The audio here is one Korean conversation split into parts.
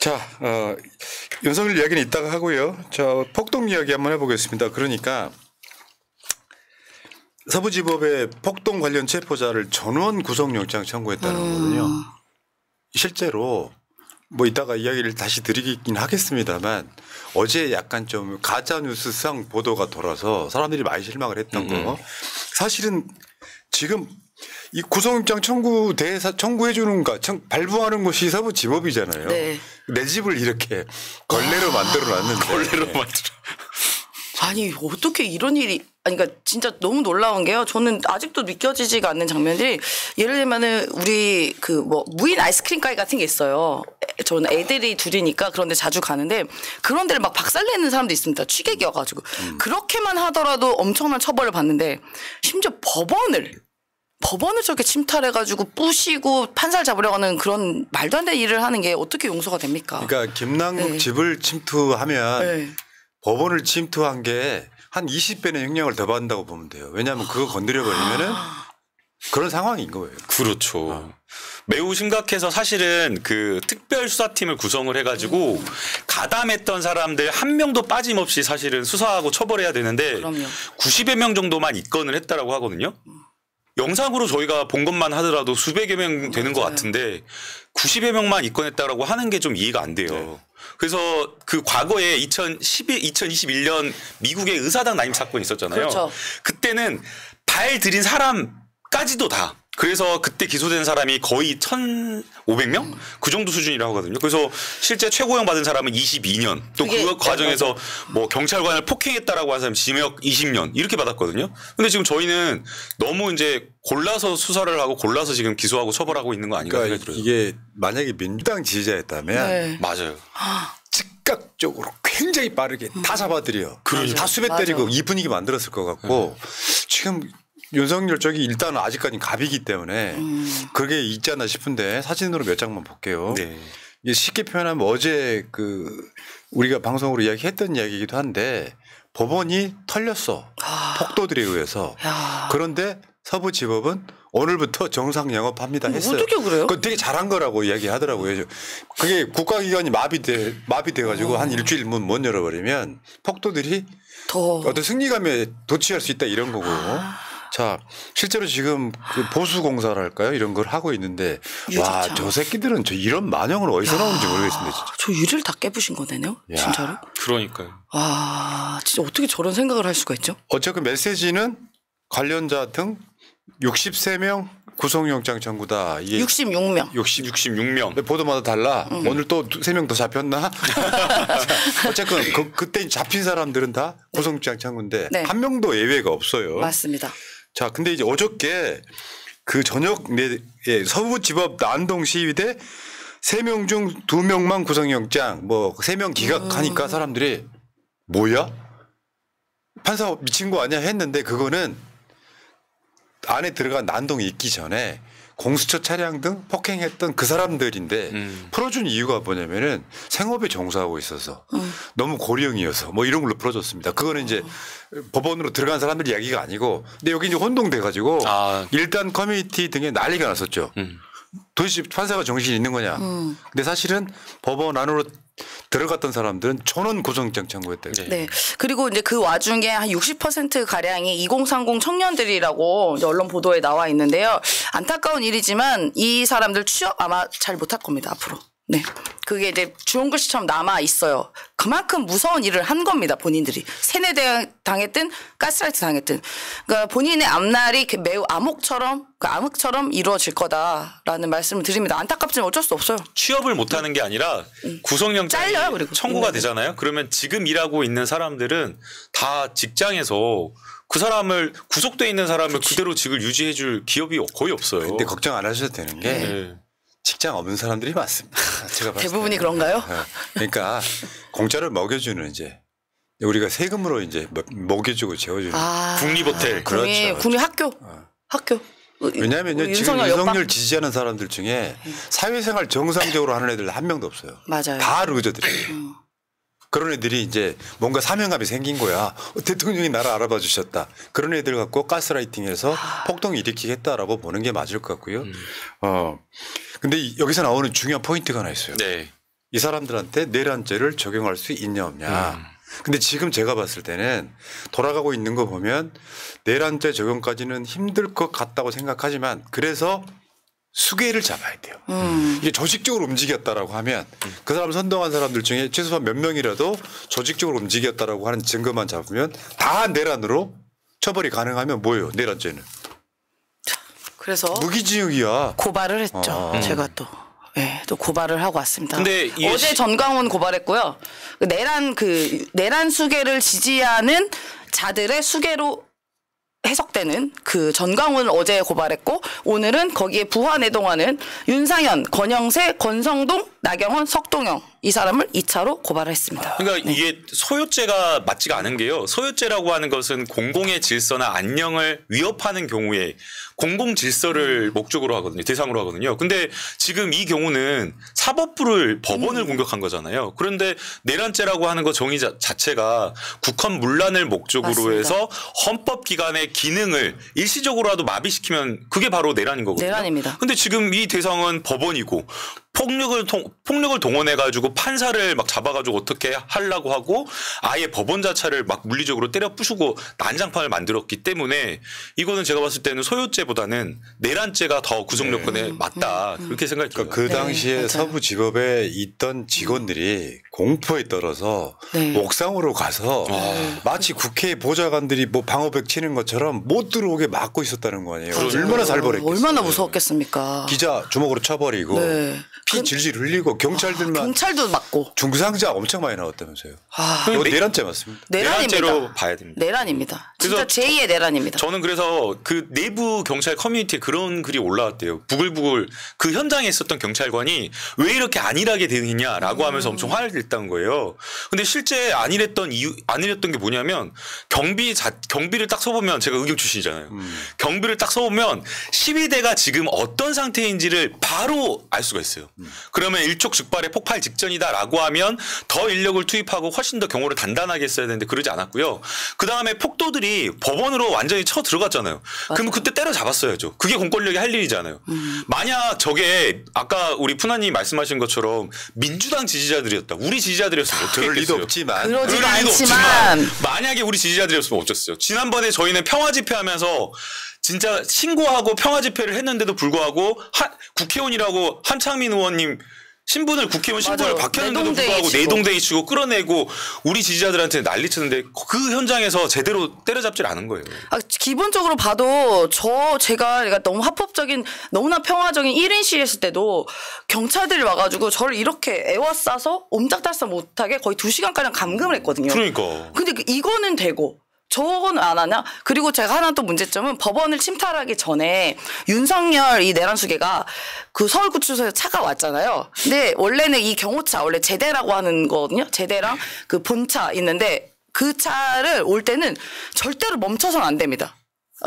자, 윤석열 이야기는 이따가 하고요. 저 폭동 이야기 한번 해보겠습니다. 그러니까 서부지법에 폭동 관련 체포자를 전원 구속영장 청구했다는 거거든요. 실제로 뭐 이따가 이야기를 다시 드리긴 하겠습니다만 어제 약간 좀 가짜뉴스상 보도가 돌아서 사람들이 많이 실망을 했던 거. 사실은 지금 이 구속영장 청구해 주는 거, 발부하는 것이 서부지법이잖아요. 네. 내 집을 이렇게 걸레로 만들어 놨는데. 걸레로 만들어. 아니 어떻게 이런 일이 그러니까 진짜 너무 놀라운 게요. 저는 아직도 믿겨지지가 않는 장면들이 예를 들면은 우리 그 뭐 무인 아이스크림 가게 같은 게 있어요. 저는 애들이 둘이니까 그런데 자주 가는데 그런 데를 막 박살내는 사람도 있습니다. 취객이어가지고 그렇게만 하더라도 엄청난 처벌을 받는데 심지어 법원을 저렇게 침탈해가지고 부시고 판사를 잡으려고 하는 그런 말도 안 되는 일을 하는 게 어떻게 용서가 됩니까? 그러니까 김남국 네. 집을 침투하면 네. 법원을 침투한 게 한 20배는 형량을 더 받는다고 보면 돼요. 왜냐하면 그거 건드려버리면은 그런 상황인 거예요. 그렇죠. 매우 심각해서 사실은 그 특별수사팀을 구성을 해가지고 가담했던 사람들 한 명도 빠짐없이 사실은 수사하고 처벌해야 되는데 그럼요. 90여 명 정도만 입건을 했다라고 하거든요. 영상으로 저희가 본 것만 하더라도 수백여 명 되는 것 같은데 90여 명만 입건했다라고 하는 게 좀 이해가 안 돼요. 네. 그래서 그 과거에 2021년 미국의 의사당 난임 사건이 있었잖아요. 그렇죠. 그때는 발 들인 사람까지도 다. 그래서 그때 기소된 사람이 거의 1,500명? 그 정도 수준이라고 하거든요. 그래서 실제 최고형 받은 사람은 22년. 또 그 과정에서 뭐 경찰관을 폭행했다라고 한 사람 징역 20년 이렇게 받았거든요. 근데 지금 저희는 너무 이제 골라서 수사를 하고 골라서 지금 기소하고 처벌하고 있는 거 아닌가 그러니까 생각이 들어요. 이게 만약에 민주당 지지자였다면 네. 맞아요. 즉각적으로 굉장히 빠르게 다 잡아들여. 다 수배 맞아. 때리고 이 분위기 만들었을 것 같고 지금 윤석열 쪽이 일단은 아직까지 갑이기 때문에 그게 있지 않나 싶은데 사진으로 몇 장만 볼게요. 네. 이게 쉽게 표현하면 어제 그 우리가 방송으로 이야기했던 이야기이기도 한데 법원이 털렸어. 폭도들에 의해서. 야. 그런데 서부지법은 오늘부터 정상 영업합니다 했어요. 어떻게 그래요? 그건 되게 잘한 거라고 이야기하더라고요. 그게 국가기관이 마비돼가지고 한 일주일 문 못 열어버리면 폭도들이 더 어떤 승리감에 도취할 수 있다 이런 거고. 자, 실제로 지금 그 보수공사랄까요? 이런 걸 하고 있는데 와, 유자차. 저 새끼들은 저 이런 만영을 어디서 나오는지 모르겠습니다. 진짜. 저 유리를 다 깨부신 거네요. 야. 진짜로? 그러니까요. 와, 진짜 어떻게 저런 생각을 할 수가 있죠? 어쨌든 메시지는 관련자 등 63명 구속영장 청구다. 이게 66명. 66명. 보도마다 달라. 오늘 또 3명 더 잡혔나? 어쨌든 그때 잡힌 사람들은 다 구속영장 청구인데 네. 한 명도 예외가 없어요. 맞습니다. 자, 근데 이제 어저께 그 저녁 서부지법 난동 시위대 3명 중 2명만 구속영장 뭐 3명 기각하니까 사람들이 뭐야? 판사 미친 거 아니야 했는데 그거는 안에 들어간 난동이 있기 전에 공수처 차량 등 폭행했던 그 사람들인데 풀어준 이유가 뭐냐면은 생업에 종사하고 있어서 너무 고령이어서 뭐 이런 걸로 풀어줬습니다. 그거는 이제 법원으로 들어간 사람들 이야기가 아니고 근데 여기 이제 혼동돼 가지고 일단 커뮤니티 등에 난리가 났었죠. 도대체 판사가 정신이 있는 거냐. 근데 사실은 법원 안으로 들어갔던 사람들은 전원 구속영장 청구했대요. 네. 그리고 이제 그 와중에 한 60% 가량이 2030 청년들이라고 이제 언론 보도에 나와 있는데요. 안타까운 일이지만 이 사람들 취업 아마 잘 못할 겁니다. 앞으로. 네. 그게 이제 주홍 글씨처럼 남아 있어요. 그만큼 무서운 일을 한 겁니다. 본인들이 세뇌 당했든 가스라이트 당했든. 그러니까 본인의 앞날이 매우 암흑처럼 이루어질 거다라는 말씀을 드립니다. 안타깝지만 어쩔 수 없어요. 취업을 못하는 게 아니라 구속영장이 잘려요, 그리고. 청구가 되잖아요. 그러면 지금 일하고 있는 사람들은 다 직장에서 그 사람을 구속돼 있는 사람을 그대로 직을 유지해줄 기업이 거의 없어요. 근데 걱정 안 하셔도 되는 게 네. 직장 없는 사람들이 많습니다. 제가 봤을 대부분이 때는. 그런가요? 네. 그러니까 공짜를 먹여주는 이제 우리가 세금으로 이제 먹여주고 재워주는. 국립호텔. 그렇죠. 국립 학교. 왜냐하면 지금 윤석열 지지하는 사람들 중에 사회생활 정상적으로 하는 애들 한 명도 없어요. 맞아요. 다 루저들이에요. 그런 애들이 이제 뭔가 사명감이 생긴 거야. 대통령이 나를 알아봐 주셨다. 그런 애들 갖고 가스라이팅해서 폭동 일으키겠다라고 보는 게 맞을 것 같고요. 근데 여기서 나오는 중요한 포인트가 하나 있어요. 네. 이 사람들한테 내란죄를 적용할 수 있냐 없냐. 근데 지금 제가 봤을 때는 돌아가고 있는 거 보면 내란죄 적용까지는 힘들 것 같다고 생각하지만 그래서 수괴를 잡아야 돼요. 이게 조직적으로 움직였다라고 하면 그 사람 선동한 사람들 중에 최소한 몇 명이라도 조직적으로 움직였다라고 하는 증거만 잡으면 다 내란으로 처벌이 가능하면 뭐예요? 내란죄는. 그래서 무기징역이야. 고발을 했죠. 제가 또. 네, 또 고발을 하고 왔습니다. 근데 어제 전광훈 고발했고요. 내란 수괴를 지지하는 자들의 수괴로 해석되는 그 전광훈을 어제 고발했고 오늘은 거기에 부하내동하는 윤상현, 권영세, 권성동, 나경원, 석동영 이 사람을 2차로 고발을 했습니다. 그러니까 이게 소요죄가 맞지가 않은 게요. 소요죄라고 하는 것은 공공의 질서나 안녕을 위협하는 경우에 공공 질서를 목적으로 하거든요. 대상으로 하거든요. 근데 지금 이 경우는 사법부를 법원을 공격한 거잖아요. 그런데 내란죄라고 하는 것 정의 자체가 국헌 문란을 목적으로 맞습니다. 해서 헌법기관의 기능을 일시적으로라도 마비시키면 그게 바로 내란인 거거든요. 내란입니다. 근데 지금 이 대상은 법원이고 폭력을 동원해가지고 판사를 막 잡아가지고 어떻게 하려고 하고 아예 법원 자체를 막 물리적으로 때려 부수고 난장판을 만들었기 때문에 이거는 제가 봤을 때는 소요죄보다는 내란죄가 더 구속요건에 맞다 그렇게 생각이 들어요. 그 당시에 맞아요. 서부지법에 있던 직원들이 공포에 떨어서 네. 옥상으로 가서 마치 국회 보좌관들이 뭐 방어벽 치는 것처럼 못 들어오게 막고 있었다는 거 아니에요. 얼마나 살벌했겠어요. 얼마나 무서웠겠습니까? 기자 주먹으로 쳐버리고 네. 피 질질 흘리고 경찰들만 경찰도 맞고. 중상자 엄청 많이 나왔다면서요. 아, 이거 내란죄 맞습니다. 내란입니다. 내란죄로 봐야 됩니다. 내란입니다. 진짜 그래서 제2의 내란입니다. 저는 그래서 그 내부 경찰 커뮤니티에 그런 글이 올라왔대요. 부글부글 그 현장에 있었던 경찰관이 왜 이렇게 안일하게 대응했냐라고 하면서 엄청 화를 냈다는 거예요. 근데 실제 안일했던 게 뭐냐면 경비를 딱 서보면 제가 의경 출신이잖아요. 경비를 딱 서보면 시위대가 지금 어떤 상태인지를 바로 알 수가 있어요. 그러면 일촉즉발의 폭발 직전이다라고 하면 더 인력을 투입하고 훨씬 더 경호를 단단하게 했어야 되는데 그러지 않았고요. 그다음에 폭도들이 법원으로 완전히 쳐 들어갔잖아요. 그럼 그때 때려잡았어야죠. 그게 공권력이 할 일이잖아요. 만약 저게 아까 우리 푸나님 말씀하신 것처럼 민주당 지지자들이었다. 우리 지지자들이었으면 어떻게 그럴 리도 했겠어요? 없지만 그러지도 그럴 리도 않지만 없지만 만약에 우리 지지자들이었으면 어쩌겠어요. 지난번에 저희는 평화 집회하면서 진짜 신고하고 평화 집회를 했는데도 불구하고 국회의원이라고 한창민 의원님 신분을 국회의원 신분을 맞아요. 박혔는데도 내동댕이 불구하고 치고. 내동댕이 치고 끌어내고 우리 지지자들한테 난리 쳤는데 그 현장에서 제대로 때려잡질 않은 거예요. 기본적으로 봐도 제가 너무 합법적인 너무나 평화적인 1인 시위했을 때도 경찰들이 와가지고 저를 이렇게 에워싸서 옴짝달싹 못하게 거의 2시간가량 감금을 했거든요. 그러니까. 근데 이거는 되고 저건 안 하냐? 그리고 제가 하나 또 문제점은 법원을 침탈하기 전에 윤석열 이 내란수계가 그 서울구치소에서 차가 왔잖아요. 근데 원래는 이 경호차 원래 제대라고 하는 거거든요. 제대랑 그 본차 있는데 그 차를 올 때는 절대로 멈춰서는 안 됩니다.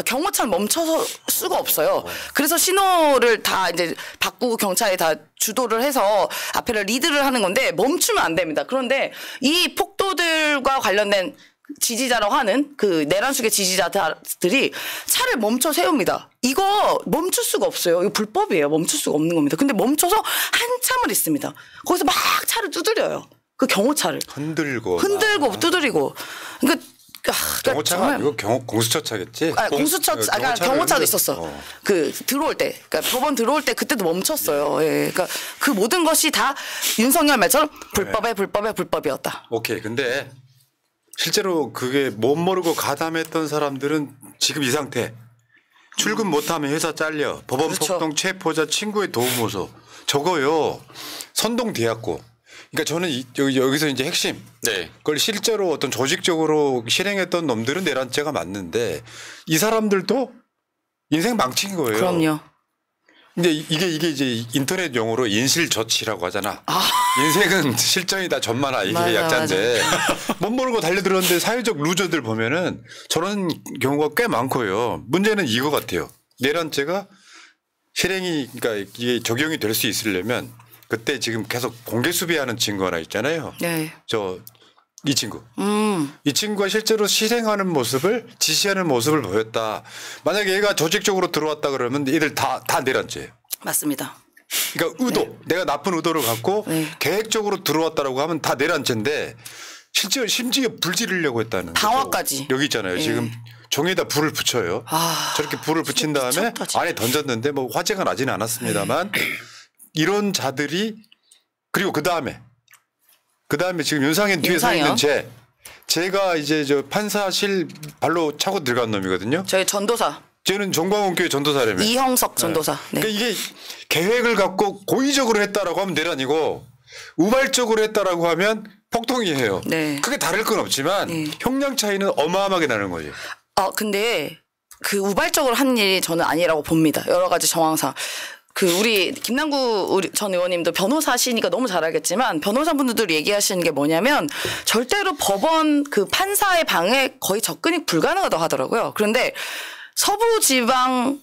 경호차는 멈춰서 수가 없어요. 그래서 신호를 다 이제 바꾸고 경찰이 다 주도를 해서 앞에를 리드를 하는 건데 멈추면 안 됩니다. 그런데 이 폭도들과 관련된 지지자라고 하는 그 내란수계 지지자들이 차를 멈춰 세웁니다. 이거 멈출 수가 없어요. 이거 불법이에요. 멈출 수가 없는 겁니다. 근데 멈춰서 한참을 있습니다. 거기서 막 차를 두드려요. 그 경호차를. 흔들고 두드리고. 그러니까 경호차가 아니고 공수처 차겠지. 경호차도 있었어. 그 들어올 때, 그러니까 법원 들어올 때 그때도 멈췄어요. 예. 그러니까 그 모든 것이 다 윤석열 말처럼 불법이었다. 오케이. 근데 실제로 그게 못 모르고 가담했던 사람들은 지금 이 상태. 출근 못하면 회사 잘려. 법원 그렇죠. 폭동 체포자 친구의 도우모소. 저거요. 선동되었고. 그러니까 저는 여기서 이제 핵심. 네. 그걸 실제로 어떤 조직적으로 실행했던 놈들은 내란죄가 맞는데 이 사람들도 인생 망친 거예요. 그럼요. 근데 이게 이제 인터넷 용어로 인실저치라고 하잖아. 인생은 실전이다 전만아 이게 맞아, 약자인데 못 모르고 달려들었는데 사회적 루저들 보면은 저런 경우가 꽤 많고요. 문제는 이거 같아요. 내란죄가 실행이 그러니까 이게 적용이 될 수 있으려면 그때 지금 계속 공개 수배하는 친구 하나 있잖아요. 네. 이 친구. 이 친구가 실제로 실행하는 모습을 지시하는 모습을 보였다. 만약에 얘가 조직적으로 들어왔다 그러면 얘들 다 내란죄예요. 맞습니다. 그러니까 의도, 내가 나쁜 의도를 갖고 계획적으로 들어왔다라고 하면 다 내란죄인데 심지어 불 지르려고 했다는 방화까지. 거죠. 여기 있잖아요. 지금 종에다 불을 붙여요. 저렇게 불을 붙인 다음에 안에 던졌는데 뭐 화재가 나지는 않았습니다만 이런 자들이 그리고 그 다음에 지금 윤상현 뒤에 서 있는 제가 이제 저 판사실 발로 차고 들어간 놈이거든요. 저희 전도사. 쟤는 정광훈교회 전도사라며. 이형석 전도사. 네. 그러니까 이게 계획을 갖고 고의적으로 했다라고 하면 내란이고 우발적으로 했다라고 하면 폭동이에요. 네. 크게 다를 건 없지만 형량 차이는 어마어마하게 나는 거죠. 근데 그 우발적으로 한 일이 저는 아니라고 봅니다. 여러 가지 정황상. 우리 김남구 전 의원님도 변호사시니까 너무 잘 알겠지만 변호사분들도 얘기하시는 게 뭐냐면 절대로 법원 그 판사의 방에 거의 접근이 불가능하다고 하더라고요. 그런데 서부지방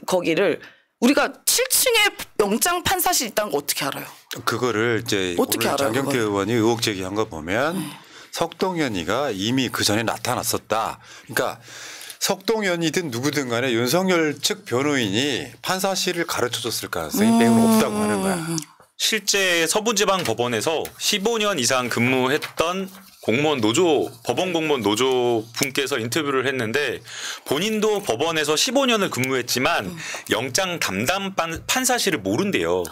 거기를 우리가 7층에 영장 판사실 있다는 거 어떻게 알아요? 그거를 이제 어떻게 오늘 알아요, 장경태 의원이 의혹 제기한 거 보면 석동현이가 이미 그 전에 나타났었다. 그러니까 석동현이든 누구든 간에 윤석열 측 변호인이 판사실을 가르쳐줬을 가능성이 매우 높다고 하는 거야. 실제 서부지방법원에서 15년 이상 근무했던 법원 공무원 노조 분께서 인터뷰를 했는데 본인도 법원에서 15년을 근무했지만 영장 담당 판사실을 모른대요.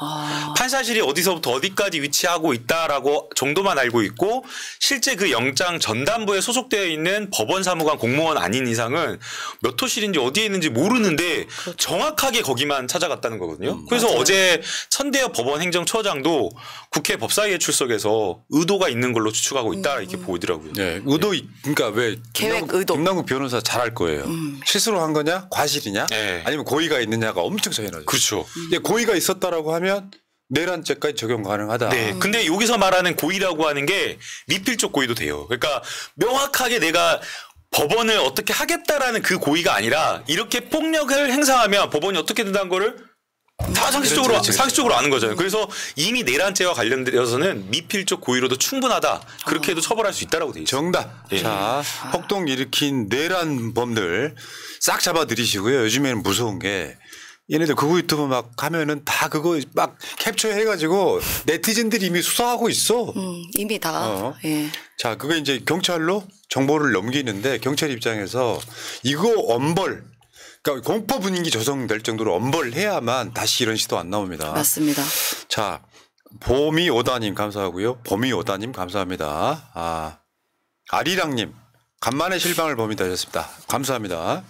판사실이 어디서부터 어디까지 위치하고 있다라고 정도만 알고 있고 실제 그 영장 전담부에 소속되어 있는 법원 사무관 공무원 아닌 이상은 몇 호실인지 어디에 있는지 모르는데 정확하게 거기만 찾아갔다는 거거든요. 그래서 맞아요. 어제 천대엽 법원 행정처장도 국회 법사위에 출석해서 의도가 있는 걸로 추측하고 있다 이렇게 보이더라고요. 네, 의도 그러니까 왜 계획 의도. 김남국 변호사 잘 알 거예요. 실수로 한 거냐, 과실이냐, 아니면 고의가 있느냐가 엄청 차이 나죠. 그렇죠. 근데 고의가 있었다라고 하면 내란죄까지 적용 가능하다. 네. 근데 여기서 말하는 고의라고 하는 게 미필적 고의도 돼요. 그러니까 명확하게 내가 법원을 어떻게 하겠다라는 그 고의가 아니라 이렇게 폭력을 행사하면 법원이 어떻게 된다는 거를 다 상식적으로 아는 거잖아요. 그래서 이미 내란죄와 관련되어서는 미필적 고의로도 충분하다. 그렇게 해도 처벌할 수 있다라고 돼 있어요. 정답. 자, 폭동 일으킨 내란범들 싹 잡아들이시고요. 요즘에는 무서운 게 얘네들 그거 유튜브 막 하면은 다 그거 막 캡처해가지고 네티즌들이 이미 수사하고 있어. 이미 다. 예. 자, 그거 이제 경찰로 정보를 넘기는데 경찰 입장에서 이거 엄벌. 그러니까 공포 분위기 조성될 정도로 엄벌해야만 다시 이런 시도 안 나옵니다. 맞습니다. 자, 봄이 오다님 감사하고요. 봄이 오다님 감사합니다. 아리랑님 간만에 실방을 봅니다 하셨습니다. 감사합니다.